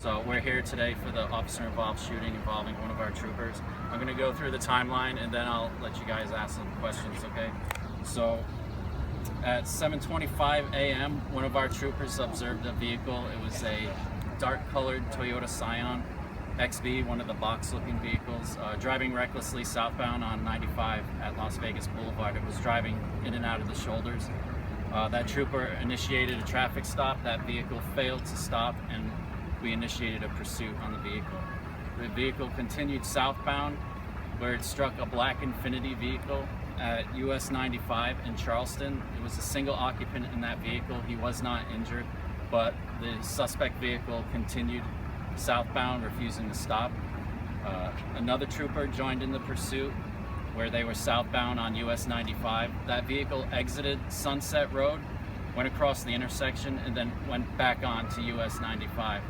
So we're here today for the officer-involved shooting involving one of our troopers. I'm going to go through the timeline and then I'll let you guys ask some questions, okay? So at 7:25 a.m., one of our troopers observed a vehicle. It was a dark-colored Toyota Scion XB, one of the box-looking vehicles, driving recklessly southbound on 95 at Las Vegas Boulevard. It was driving in and out of the shoulders. That trooper initiated a traffic stop. That vehicle failed to stop, and we initiated a pursuit on the vehicle. The vehicle continued southbound, where it struck a black Infiniti vehicle at US 95 in Charleston. It was a single occupant in that vehicle. He was not injured, but the suspect vehicle continued southbound, refusing to stop. Another trooper joined in the pursuit, where they were southbound on US 95. That vehicle exited Sunset Road, went across the intersection, and then went back on to US 95.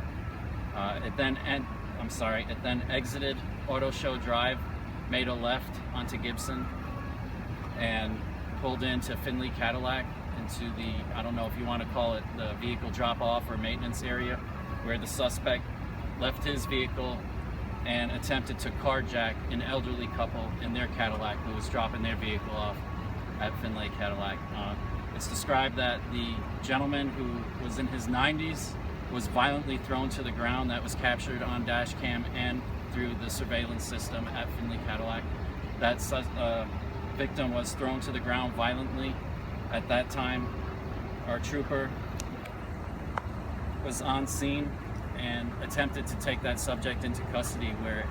It then exited Auto Show Drive, made a left onto Gibson, and pulled into Finley Cadillac, into the, I don't know if you want to call it the vehicle drop-off or maintenance area, where the suspect left his vehicle and attempted to carjack an elderly couple in their Cadillac who was dropping their vehicle off at Finley Cadillac. It's described that the gentleman, who was in his 90s, was violently thrown to the ground. That was captured on dash cam and through the surveillance system at Finley Cadillac. That victim was thrown to the ground violently. At that time, our trooper was on scene and attempted to take that subject into custody, where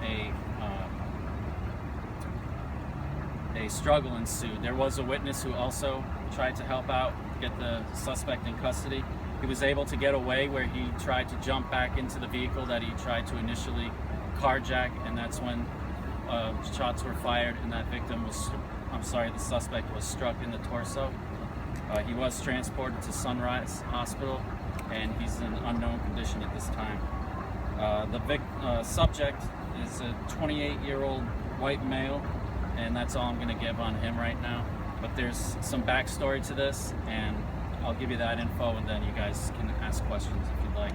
a struggle ensued. There was a witness who also tried to help out, get the suspect in custody. He was able to get away, where he tried to jump back into the vehicle that he tried to initially carjack, and that's when shots were fired, and that the suspect was struck in the torso. He was transported to Sunrise Hospital, and he's in unknown condition at this time. The subject is a 28-year-old white male, and that's all I'm going to give on him right now. But there's some backstory to this, and I'll give you that info, and then you guys can ask questions if you'd like.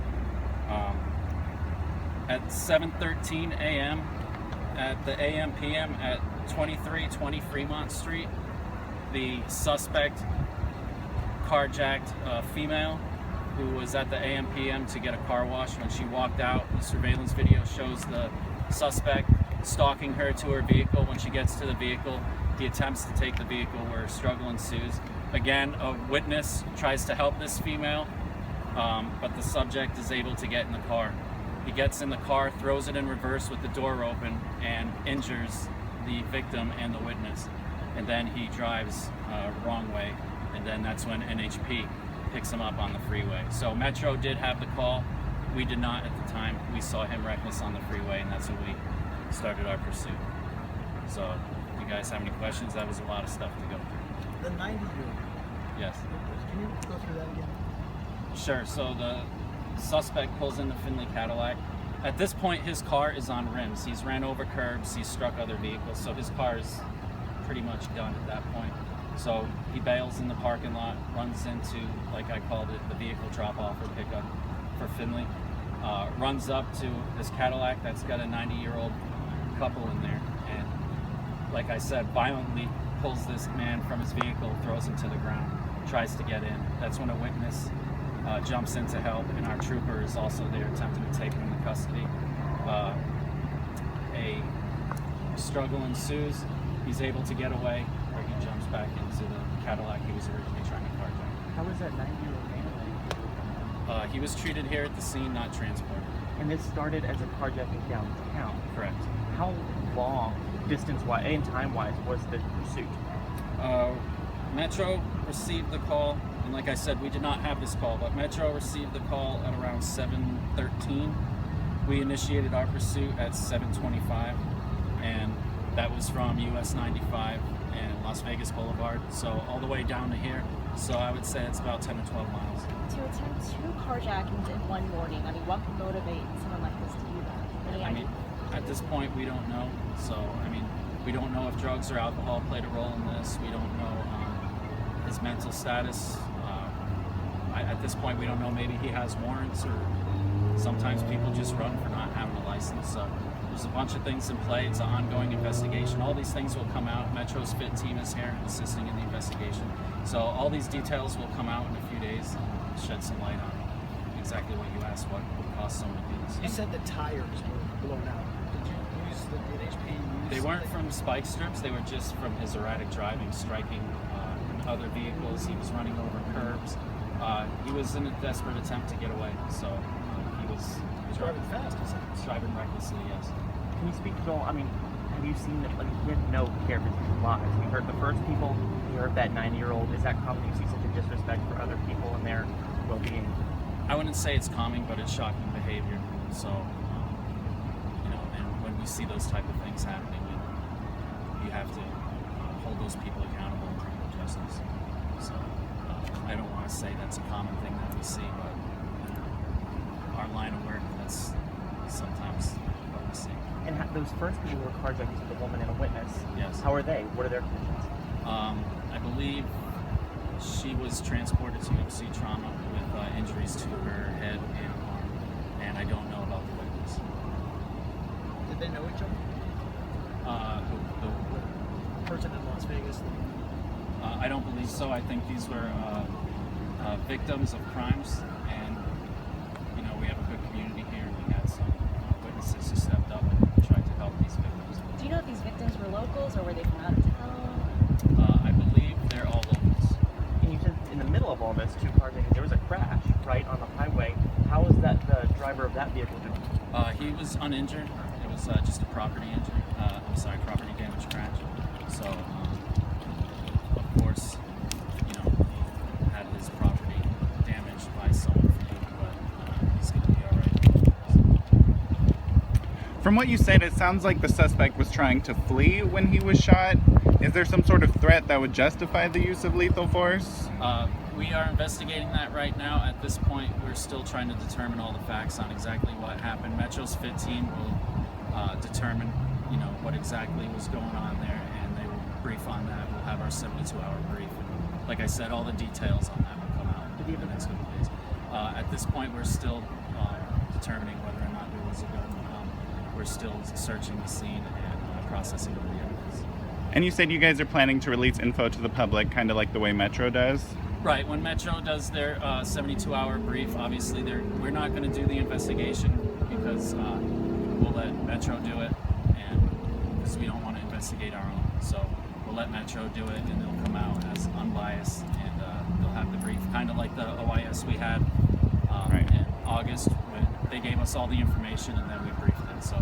At 7:13 a.m. at the AM/PM at 2320 Fremont Street, the suspect carjacked a female who was at the AM/PM to get a car wash. When she walked out, the surveillance video shows the suspect stalking her to her vehicle. When she gets to the vehicle, he attempts to take the vehicle, where a struggle ensues. Again, a witness tries to help this female, but the subject is able to get in the car. He gets in the car, throws it in reverse with the door open, and injures the victim and the witness. And then he drives wrong way, and then that's when NHP picks him up on the freeway. So Metro did have the call. We did not at the time. We saw him reckless on the freeway, and that's when we started our pursuit. So if you guys have any questions, that was a lot of stuff to go through. The 90-year-old. Yes. Can you go through that again? Sure. So the suspect pulls in the Finley Cadillac. At this point, his car is on rims. He's ran over curbs. He's struck other vehicles. So his car is pretty much done at that point. So he bails in the parking lot, runs into, like I called it, the vehicle drop-off or pickup for Finley. Runs up to this Cadillac that's got a 90-year-old couple in there, and like I said, violently pulls this man from his vehicle, throws him to the ground, tries to get in. That's when a witness jumps in to help, and our trooper is also there attempting to take him into custody. A struggle ensues. He's able to get away, where he jumps back into the Cadillac he was originally trying to carjack. How was that 90-year-old man? He was treated here at the scene, not transported. And this started as a carjacking downtown. Correct. How long, distance-wise and time-wise, was the pursuit? Metro received the call, and like I said, we did not have this call, but Metro received the call at around 7:13. We initiated our pursuit at 7:25, and that was from US 95 and Las Vegas Boulevard, so all the way down to here. So I would say it's about 10 to 12 miles. To attempt two carjackings in one morning, I mean, what could motivate someone like this to do that? I mean, at this point, we don't know. So, I mean, we don't know if drugs or alcohol played a role in this. We don't know his mental status. At this point, we don't know. Maybe he has warrants, or Sometimes people just run for not having a license. So there's a bunch of things in play. It's an ongoing investigation. All these things will come out. Metro's FIT team is here assisting in the investigation. So all these details will come out in a few days and shed some light on exactly what you asked, what would cause someone to do this. You said the tires were blown out. Did HP use? They weren't from spike strips. They were just from his erratic driving, striking other vehicles. He was running over curbs. He was in a desperate attempt to get away. So he was driving fast. Driving recklessly, yes. Can you speak to, I mean, have you seen, like, we have no care for people's lives. We heard the first people, we heard that 90-year-old. Is that common? You see such a disrespect for other people and their well-being? I wouldn't say it's common, but it's shocking behavior. So, and when we see those type of things happening, you have to hold those people accountable and bring them justice. So, I don't want to say that's a common thing that we see, but our line of work, that's sometimes what we see. And those first people who were carjacked, you said the woman and a witness. Yes. How are they? What are their conditions? I believe she was transported to UMC trauma with injuries to her head and arm, and I don't know about the witness. Did they know each other? The person in Las Vegas? I don't believe so. I think these were victims of crimes, and we have a good community here. We had some witnesses who stepped up and tried to help these victims. Do you know if these victims were locals or were they from out of town? I believe they're all locals. And you said in the middle of all this, two carjackings, there was a crash, right, on the highway. How was that the driver of that vehicle doing? He was uninjured. It was just a property injury. Property damage crash. So, of course, he had his property damaged by someone from you, but he's going to be all right. From what you said, it sounds like the suspect was trying to flee when he was shot. Is there some sort of threat that would justify the use of lethal force? We are investigating that right now. At this point, we're still trying to determine all the facts on exactly what happened. Metro's FIT team will determine, what exactly was going on there, and they will brief on that. We'll have our 72-hour brief. And like I said, all the details on that will come out in the next couple of days. At this point, we're still determining whether or not there was a gun. We're still searching the scene and processing all the evidence. And you said you guys are planning to release info to the public, kind of like the way Metro does? Right. When Metro does their 72-hour brief, obviously we're not going to do the investigation because we'll let Metro do it, and because we don't want to investigate our own. So we'll let Metro do it, and they'll come out as unbiased, and they'll have the brief, kind of like the OIS we had Right. in August when they gave us all the information, and then we briefed it. So